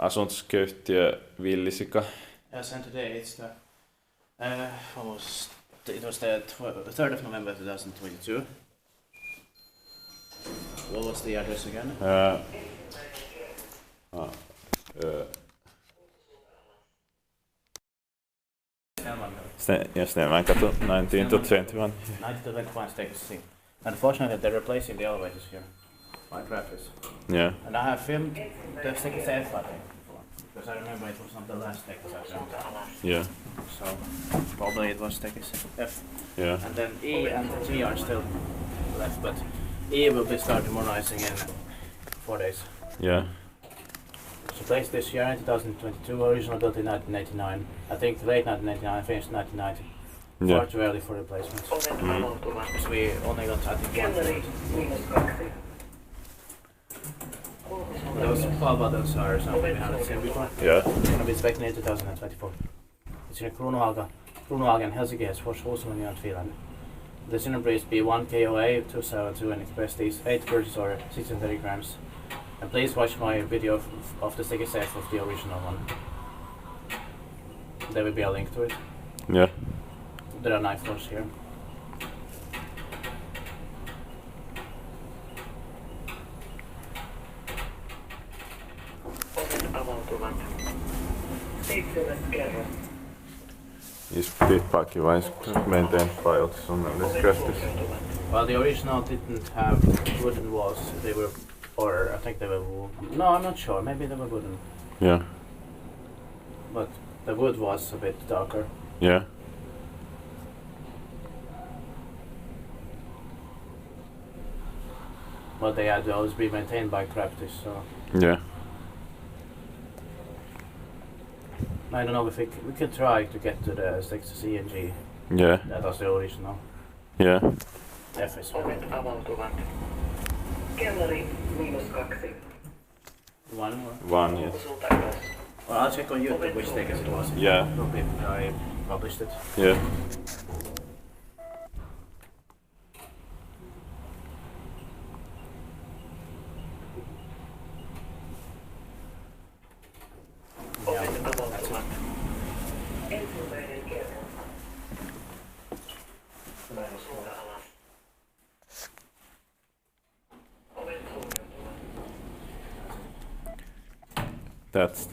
asuntoskeittiö Villisika. Yes, and today it's the it was the 3rd of November 2022. What was the address again? Snellmaninkatu 19 to 21. 19 to 21 stages C. Unfortunately, they're replacing the elevators here by practice. Yeah. And I have filmed the stages F, I think, because I remember it was not the last stages I filmed. Yeah. So probably it was stages F. Yeah. And then E and G are still left, but E will be starting modernizing in 4 days. Yeah. So placed this year in 2022, original built in 1989. I think late 1989, finished 1990. Yeah. Far too early for replacements. Because we only got, I think, one field. Those ball buttons are something we haven't seen before. Yeah. It's going to be expected in 2024. It's in Kruunuhagen, Helsinki, Helsinki and Finland. The cylinder breeze be 1 KOA 272 and express these 8 purchase order 630 grams. And please watch my video of the sticky safe of the original one. There will be a link to it. Yeah. There are knife floors here. Is feedback wise maintained by Otis on this practice? Well, the original didn't have wooden walls. They were, or I think they were. No, I'm not sure. Maybe they were wooden. Yeah. But the wood was a bit darker. Yeah. But they had to always be maintained by practice. So Yeah. I don't know if we could try to get to the 6 C and G. Yeah. That was the original. Yeah. F is Ovet avautuvat. Kellari -2. one more. One, yes. Sulta ylös. Well, I'll check on YouTube which tickets it was. Yeah. Probably I published it. Yeah. Ovet avautuvat. Ensimmäinen kerros. Sulta alas. Ovet sulkeutuvat. That's